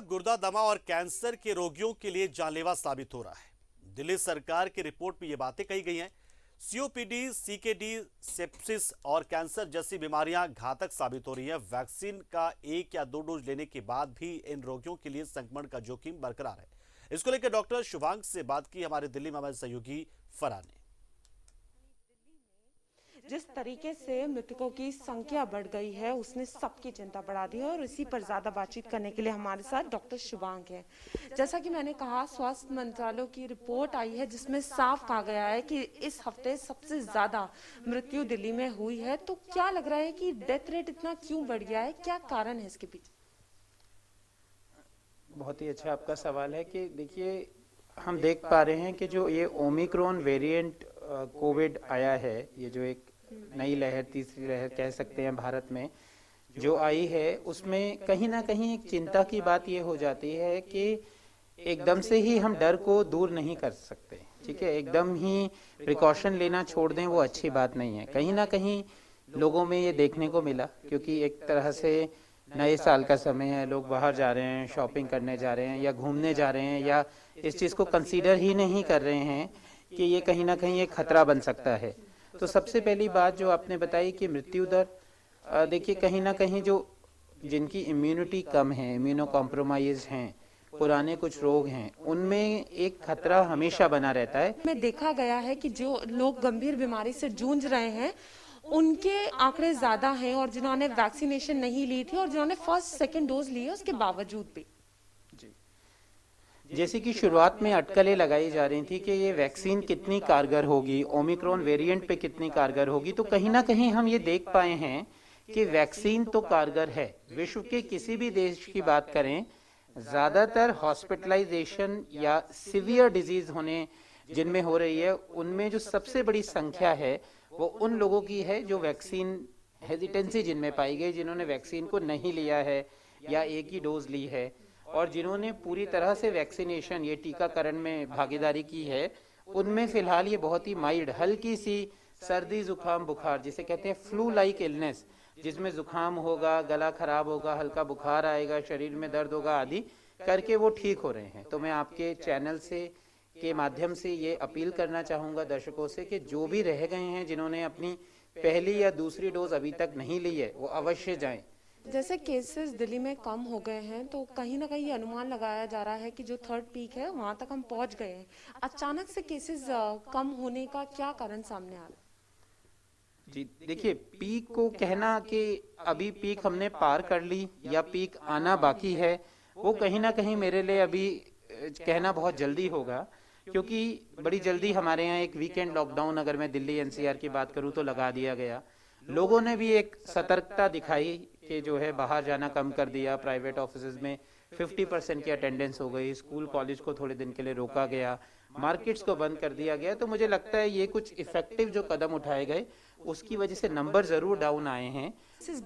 गुर्दा दमा और कैंसर के रोगियों के लिए जानलेवा साबित हो रहा है। दिल्ली सरकार की रिपोर्ट में ये बातें कही गई हैं। सीओपीडी, सीकेडी, सेप्सिस और कैंसर जैसी बीमारियां घातक साबित हो रही हैं। वैक्सीन का 1 या 2 डोज लेने के बाद भी इन रोगियों के लिए संक्रमण का जोखिम बरकरार है। इसको लेकर डॉक्टर शुभांग से बात की हमारे दिल्ली में हमारे सहयोगी फरहान ने। जिस तरीके से मृतकों की संख्या बढ़ गई है उसने सबकी चिंता बढ़ा दी है और इसी पर ज्यादा बातचीत करने के लिए हमारे साथ डॉक्टर शुभांग है। जैसा कि मैंने कहा, स्वास्थ्य मंत्रालय की रिपोर्ट आई है जिसमें साफ कहा गया है कि इस हफ्ते सबसे ज्यादा मृत्यु दिल्ली में हुई है। तो क्या लग रहा है कि डेथ रेट इतना क्यों बढ़ गया है, क्या कारण है इसके पीछे? बहुत ही अच्छा आपका सवाल है कि देखिए, हम देख पा रहे हैं कि जो ये ओमिक्रॉन वेरिएंट कोविड आया है, ये जो एक नई लहर, तीसरी लहर कह सकते हैं भारत में जो आई है, उसमें कहीं ना कहीं एक चिंता की बात ये हो जाती है कि एकदम से ही हम डर को दूर नहीं कर सकते। ठीक है, एकदम ही प्रिकॉशन लेना छोड़ दें वो अच्छी बात नहीं है। कहीं ना कहीं लोगों में ये देखने को मिला, क्योंकि एक तरह से नए साल का समय है, लोग बाहर जा रहे हैं, शॉपिंग करने जा रहे हैं या घूमने जा रहे हैं, या इस चीज़ को कंसीडर ही नहीं कर रहे हैं कि ये कहीं ना कहीं एक खतरा बन सकता है। तो सबसे पहली बात जो आपने बताई कि मृत्यु दर, देखिए कहीं ना कहीं जो जिनकी इम्यूनिटी कम है, इम्यूनो कॉम्प्रोमाइज हैं, पुराने कुछ रोग हैं, उनमें एक खतरा हमेशा बना रहता है। में देखा गया है कि जो लोग गंभीर बीमारी से जूझ रहे हैं उनके आंकड़े ज्यादा हैं, और जिन्होंने वैक्सीनेशन नहीं ली थी और जिन्होंने फर्स्ट सेकंड डोज ली है उसके बावजूद भी। जैसे कि शुरुआत में अटकलें लगाई जा रही थी कि ये वैक्सीन कितनी कारगर होगी, ओमिक्रॉन वेरिएंट पे कितनी कारगर होगी, तो कहीं ना कहीं हम ये देख पाए हैं कि वैक्सीन तो कारगर है। विश्व के किसी भी देश की बात करें, ज्यादातर हॉस्पिटलाइजेशन या सीवियर डिजीज होने जिनमें हो रही है, उनमें जो सबसे बड़ी संख्या है वो उन लोगों की है जो वैक्सीन हेजिटेंसी जिनमें पाई गई, जिन्होंने वैक्सीन को नहीं लिया है या एक ही डोज ली है, और जिन्होंने पूरी तरह से वैक्सीनेशन, ये टीकाकरण में भागीदारी की है, उनमें फिलहाल ये बहुत ही माइल्ड, हल्की सी सर्दी, जुकाम, बुखार, जिसे कहते हैं फ्लू लाइक इलनेस, जिसमें जुकाम होगा, गला खराब होगा, हल्का बुखार आएगा, शरीर में दर्द होगा आदि करके वो ठीक हो रहे हैं। तो मैं आपके चैनल से के माध्यम से ये अपील करना चाहूँगा दर्शकों से कि जो भी रह गए हैं, जिन्होंने अपनी पहली या दूसरी डोज अभी तक नहीं ली है, वो अवश्य जाएं। जैसे केसेस दिल्ली में कम हो गए हैं तो कहीं ना कहीं अनुमान लगाया जा रहा है कि जो थर्ड पीक है वहां तक हम पहुंच गए हैं। अचानक से केसेस कम होने का क्या कारण सामने आ रहा है? जी देखिए, पीक को कहना कि अभी पीक हमने पार कर ली या पीक आना बाकी है, वो कहीं ना कहीं मेरे लिए अभी कहना बहुत जल्दी होगा, क्योंकि बड़ी जल्दी हमारे यहाँ एक वीकेंड लॉकडाउन, अगर मैं दिल्ली एनसीआर की बात करूँ तो लगा दिया गया। लोगों ने भी एक सतर्कता दिखाई कि जो है बाहर जाना कम कर दिया, प्राइवेट ऑफिसेज में 50% की अटेंडेंस हो गई, स्कूल कॉलेज को थोड़े दिन के लिए रोका गया, मार्केट्स को बंद कर दिया गया। तो मुझे लगता है ये कुछ इफेक्टिव जो कदम उठाए गए उसकी वजह से नंबर जरूर डाउन आए हैं।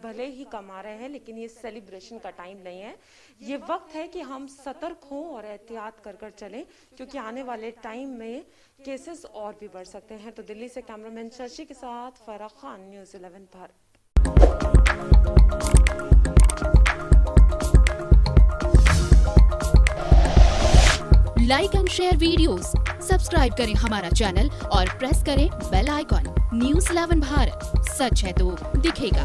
भले ही कम आ रहे हैं लेकिन ये सेलिब्रेशन का टाइम नहीं है। ये वक्त है कि हम सतर्क हों और एहतियात कर कर चलें, क्योंकि आने वाले टाइम में केसेस और भी बढ़ सकते हैं। तो दिल्ली से कैमरामैन शशि के साथ Farah Khan, news 11 Bharat. Like and share videos, subscribe करें हमारा चैनल और प्रेस करें बेल आइकॉन। न्यूज़ 11 भारत, सच है तो दिखेगा।